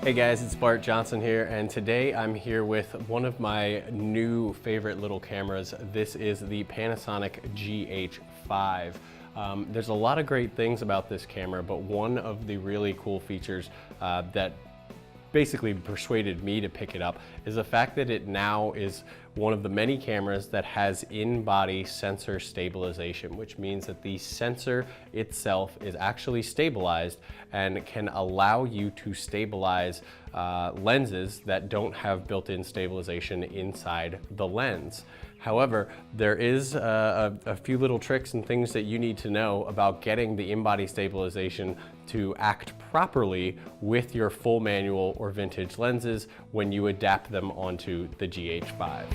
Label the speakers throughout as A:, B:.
A: Hey guys, it's Bart Johnson here, and today I'm here with one of my new favorite little cameras. This is the Panasonic GH5. There's a lot of great things about this camera, but one of the really cool features that basically persuaded me to pick it up is the fact that it now is one of the many cameras that has in-body sensor stabilization, which means that the sensor itself is actually stabilized and can allow you to stabilize lenses that don't have built-in stabilization inside the lens. However, there is a few little tricks and things that you need to know about getting the in-body stabilization to act properly with your full manual or vintage lenses when you adapt them onto the GH5.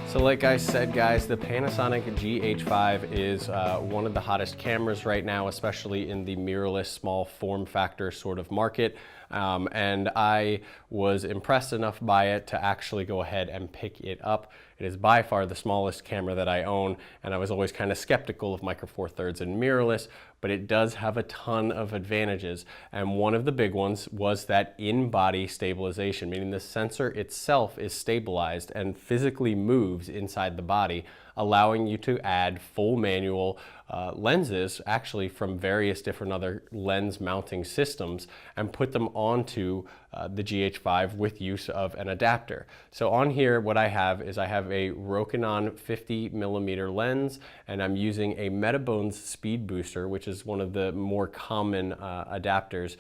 A: So like I said, guys, the Panasonic GH5 is one of the hottest cameras right now, especially in the mirrorless small form factor sort of market. And I was impressed enough by it to actually go ahead and pick it up. It is by far the smallest camera that I own, and I was always kind of skeptical of Micro Four Thirds and mirrorless, but it does have a ton of advantages. And one of the big ones was that in-body stabilization, meaning the sensor itself is stabilized and physically moves inside the body, allowing you to add full manual lenses actually from various different other lens mounting systems and put them onto the GH5 with use of an adapter. So on here what I have is I have a Rokinon 50mm lens, and I'm using a Metabones speed booster, which is one of the more common adapters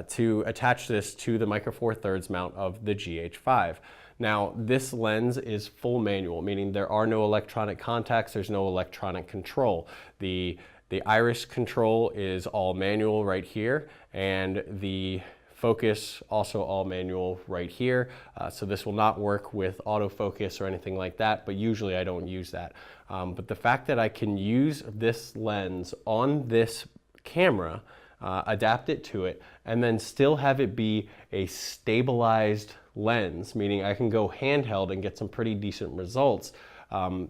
A: to attach this to the Micro Four Thirds mount of the GH5. Now, this lens is full manual, meaning there are no electronic contacts, there's no electronic control. The iris control is all manual right here, and the focus also all manual right here. So this will not work with autofocus or anything like that, but usually I don't use that. But the fact that I can use this lens on this camera, adapt it to it, and then still have it be a stabilized lens, meaning I can go handheld and get some pretty decent results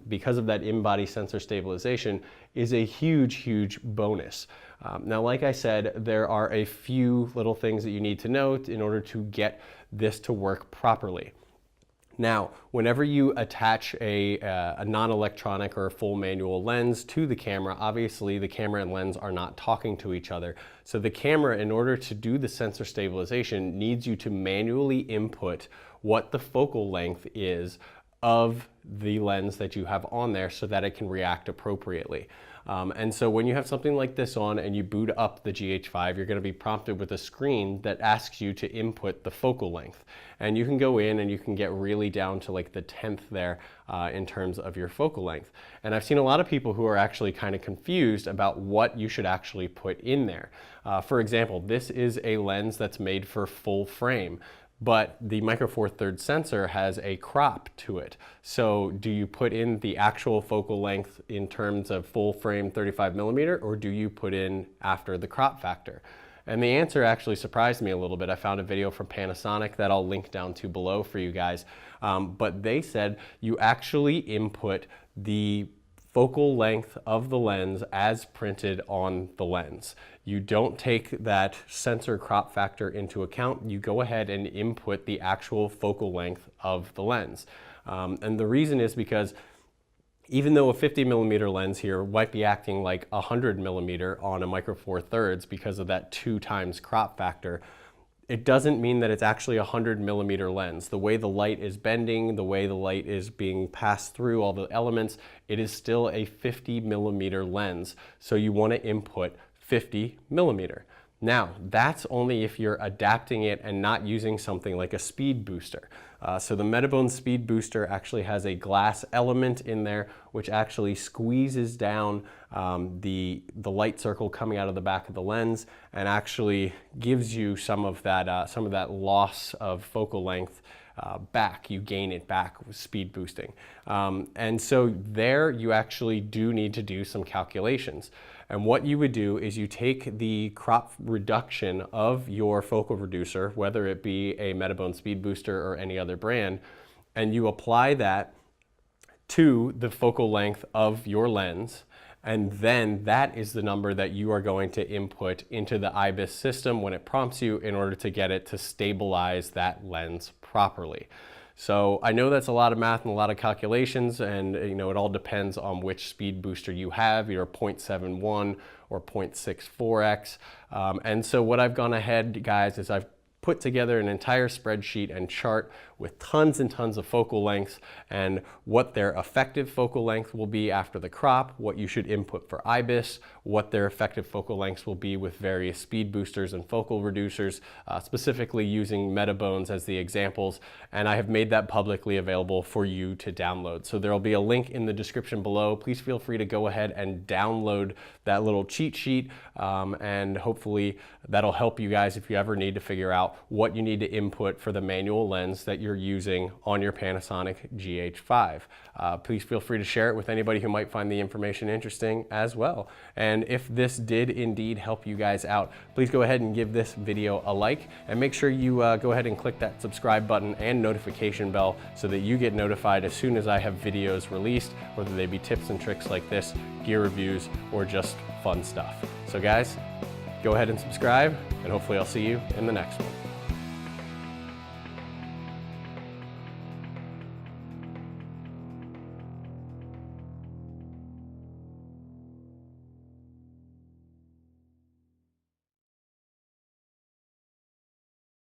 A: because of that in-body sensor stabilization, is a huge bonus. Now, like I said, there are a few little things that you need to note in order to get this to work properly. Now, whenever you attach a non-electronic or a full manual lens to the camera, obviously the camera and lens are not talking to each other. So the camera, in order to do the sensor stabilization, needs you to manually input what the focal length is of the lens that you have on there so that it can react appropriately. And so when you have something like this on and you boot up the GH5, you're going to be prompted with a screen that asks you to input the focal length. And you can go in and you can get really down to like the 10th there in terms of your focal length. And I've seen a lot of people who are actually kind of confused about what you should actually put in there. For example, this is a lens that's made for full frame, but the Micro Four Thirds sensor has a crop to it. So do you put in the actual focal length in terms of full frame 35mm, or do you put in after the crop factor? And the answer actually surprised me a little bit. I found a video from Panasonic that I'll link down to below for you guys. But they said you actually input the focal length of the lens as printed on the lens. You don't take that sensor crop factor into account. You go ahead and input the actual focal length of the lens. And the reason is because even though a 50mm lens here might be acting like 100mm on a Micro Four Thirds because of that 2x crop factor, it doesn't mean that it's actually a 100mm lens. The way the light is bending, the way the light is being passed through all the elements, it is still a 50mm lens. So you want to input 50mm. Now, that's only if you're adapting it and not using something like a speed booster. So the Metabones speed booster actually has a glass element in there which actually squeezes down the light circle coming out of the back of the lens and actually gives you some of that loss of focal length back. You gain it back with speed boosting. And so there you actually do need to do some calculations. And what you would do is you take the crop reduction of your focal reducer, whether it be a Metabones speed booster or any other brand, and you apply that to the focal length of your lens, and then that is the number that you are going to input into the IBIS system when it prompts you in order to get it to stabilize that lens properly. So I know that's a lot of math and a lot of calculations, and it all depends on which speed booster you have, either 0.71 or 0.64x. And so what I've gone ahead, guys, is I've put together an entire spreadsheet and chart with tons and tons of focal lengths and what their effective focal length will be after the crop, what you should input for IBIS, what their effective focal lengths will be with various speed boosters and focal reducers, specifically using Metabones as the examples, and I have made that publicly available for you to download. So there will be a link in the description below. Please feel free to go ahead and download that little cheat sheet, and hopefully that'll help you guys if you ever need to figure out what you need to input for the manual lens that you're using on your Panasonic GH5. Please feel free to share it with anybody who might find the information interesting as well. And if this did indeed help you guys out, please go ahead and give this video a like, and make sure you go ahead and click that subscribe button and notification bell so that you get notified as soon as I have videos released, whether they be tips and tricks like this, gear reviews, or just fun stuff. So guys, go ahead and subscribe, and hopefully I'll see you in the next one.